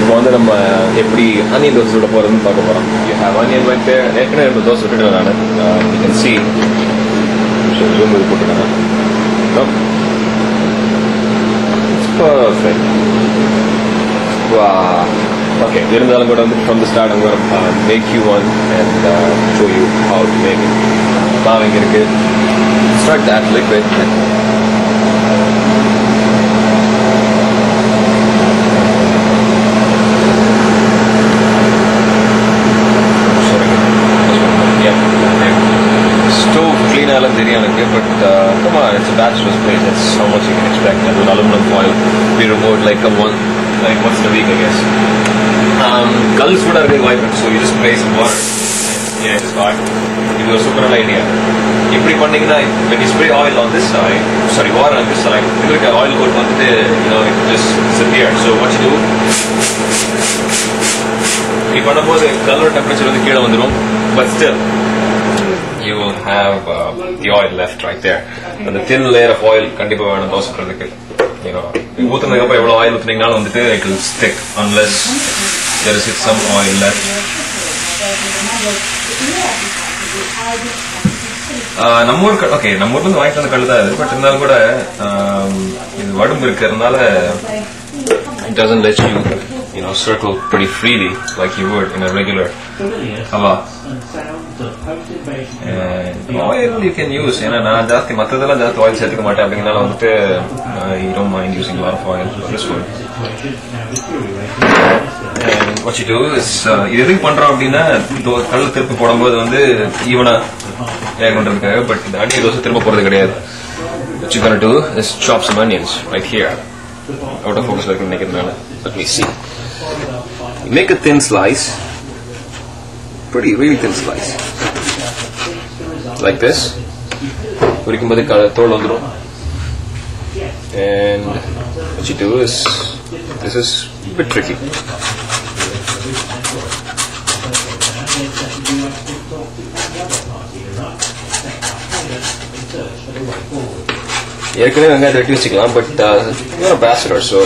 இப்போ வந்து நம்ம எப்படி ஆனியன் தோசை சுட போகிறதுன்னு பார்க்க போகிறோம். You have onion right there. ஏற்கனவே ரெண்டு தோசை விட்டுட்டேன் நான். யூ கேன் சி ஜூம் இது போட்டுருக்கேன். பர்ஃபெக்ட். வா ஓகே. இருந்தாலும் கூட வந்து from the start I'm going to make you one and show you how to make it. மாவு இங்கே இருக்கு. Start that liquid. But come on, it's a bachelor's place. That's how much you can expect. And with aluminum foil, we remote like once a week, I guess. Gulls would have been vibrant, so you just place some water. Yeah, it's hot. It was a super idea. When you spray oil on this side, water on this side, you look at oil coat on the, it just disappears. So what you do, you put the color temperature of the kid, but still, you will have the oil left right there. And the thin layer of oil kandipa venum dosa kradukku. Oothunadappa evlo oil oothningal vandittu it will stick unless there is some oil left. நம்மூர்ல வாங்கிட்டு வந்த கல்லு தான் இது. But இருந்தாலும் கூட இது வடும்பு இருக்கிறதுனால it doesn't let you circle pretty freely like you would in a regular tawa. And oil you can use. நான் ஜாஸ்தி மற்றதெல்லாம் ஜாஸ்தி ஆயில் சேர்த்துக்க மாட்டேன். அப்படிங்கிறனால வந்துட்டு you don't mind using a lot of oil for this one. And what you do is இது எதுக்கு பண்றோம் அப்படின்னா கல்ல திருப்பி போடும்போது வந்து ஈவனா வேக பண்றதுக்காக. பட் இந்த அணியை தோசை திரும்ப போறது கிடையாது. What you're gonna do is chop some onions right here. Out of focus like நினைக்கிறதுனால. Let me see. Make a thin slice. Really thin slice. Like this. பொரிக்கும்போது தோல் வந்துடும். And what you do is, this is a bit tricky. ஏற்கனவே வெங்காயத்தை வெட்டி வச்சுக்கலாம். But bachelor, so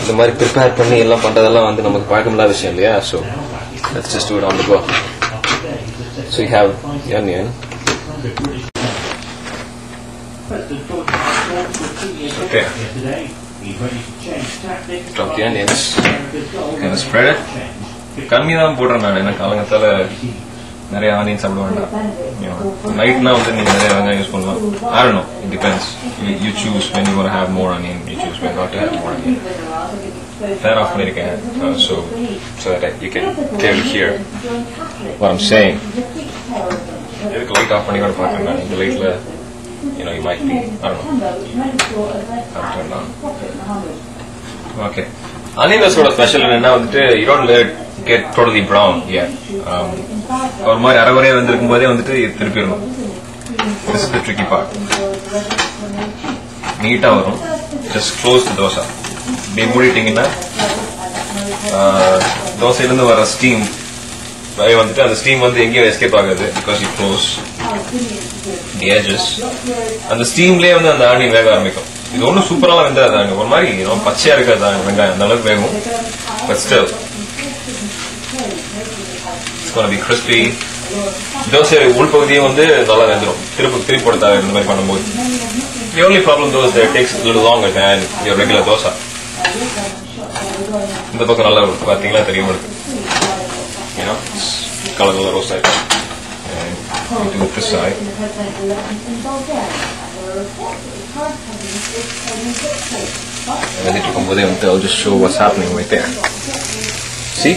இந்த மாதிரி prepare பண்ணி எல்லாம் பண்றதெல்லாம் வந்து நமக்கு பழக்கமில்லாத விஷயம் இல்லையா? So let's just do it on the go. So you have the onion. Okay. Drop the onions. Kind of spread it. கம்மி தான் போடுறேன் நான். எனக்கு காலங்கத்தால நிறைய ஆனியன் சாப்பிட வேண்டாம். நைட்னா வந்து நீங்க நிறைய வெங்காயம் யூஸ் பண்ணலாம். I don't know. It depends. You choose when you want to have more onion. You choose when not to have more onion. Fan off பண்ணிருக்கேன். So that you can clearly hear what I'm saying. எதுக்கு light off பண்ணி கூட பார்க்குறேன் நான். இந்த லைட்ல you might be, I don't know. I'll turn on. Okay. Onion is sort of special என்னன்னா வந்துட்டு you don't let it get totally brown yet. ஒரு மாதிரி அரைகுறையா வந்திருக்கும் போதே வந்துட்டு திருப்பிடணும். This is the tricky part. நீட்டா வரும். Just close the dosa. இப்படி மூடிட்டீங்கன்னா தோசையிலிருந்து வர ஸ்டீம் வந்துட்டு அந்த ஸ்டீம் வந்து எங்கேயும் எஸ்கேப் ஆகாது. Because you close the edges. அந்த ஸ்டீம்லயே வந்து அந்த ஆனியன் வேக ஆரம்பிக்கும். இது ஒன்றும் சூப்பராக வெந்தாதாங்க. ஒரு மாதிரி பச்சையா இருக்காதாங்க வெங்காயம். அந்த அளவுக்கு வேகும். But still it's going to be crispy. Dosa உள்பகுதியும் வந்து நல்லா வெந்துடும். திருப்பி போட தேவை இந்த மாதிரி பண்ணும்போது. The only problem though is that it takes a little longer than your regular dosa. இந்த பக்கம் நல்லா பார்த்தீங்களா தெரியும் இருக்கு. Color நல்லா ரோஸ்ட் ஆயிடும். And you do this side. வெந்திட்டு இருக்கும்போதே வந்து I'll just show what's happening right there. See?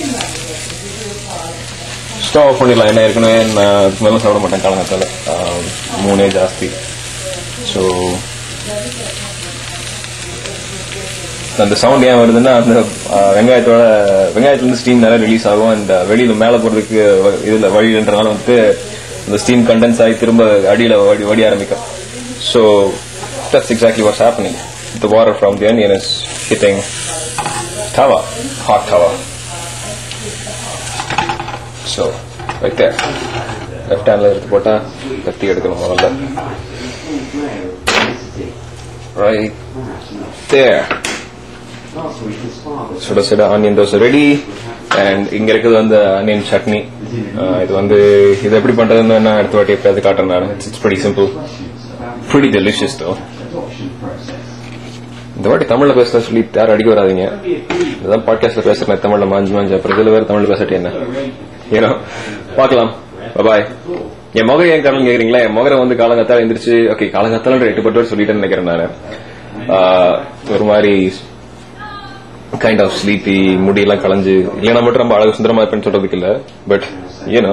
Stove off பண்ணிடலாம். என்ன ஏற்கனவே நான் அதுக்கு மேலே சாப்பிட மாட்டேன் காலங்கத்தால். 3 ஜாஸ்தி. ஸோ அந்த சவுண்ட் ஏன் வருதுன்னா அந்த வெங்காயத்துலேருந்து ஸ்டீம் நிறைய ரிலீஸ் ஆகும். அண்ட் வெளியில் மேலே போகிறதுக்கு இதில் வழின்றனால வந்து அந்த ஸ்டீம் கண்டென்ஸ் ஆகி திரும்ப அடியில் வடி ஆரம்பிக்கும். So that's exactly what's happening. The water from the onion is hitting tawa, hot tawa. So right there. Left hand la irukku potta katti edukanum modalla. Right there. சுட சுட ஆனியன் தோசை ரெடி. அண்ட் இங்க இருக்குது வந்து onion chutney. இது வந்து இது எப்படி பண்றதுன்னு நான் அடுத்த வாட்டி எப்பயாவது காட்டுறேன் நான். It's pretty simple, pretty delicious though. இந்த வாட்டி தமிழ்ல பேசுற சொல்லி யாரும் அடிக்க வராதிங்க. இதுதான் பாட்காஸ்ட்ல பேசுறேன் தமிழ்ல மாஞ்சு அப்புறம் இதுல வேற தமிழ்ல பேசட்டே என்ன ஏன்னா பாக்கலாம். பாய். என் முகம் ஏன் காரணம் கேக்குறீங்களா? என் முகரை வந்து காலங்காத்தால எந்திரிச்சு ஓகே காலங்காத்தால 8 சொல்லிட்டேன்னு நினைக்கிறேன் நானு. ஒரு மாதிரி கைண்ட் ஆஃப் ஸ்லீப்பி, முடியெல்லாம் களைஞ்சு இல்லைன்னா மட்டும் ரொம்ப அழகு சுந்தரமா இருப்பேன்னு சொல்றதுக்கு இல்ல, பட் ஏன்னா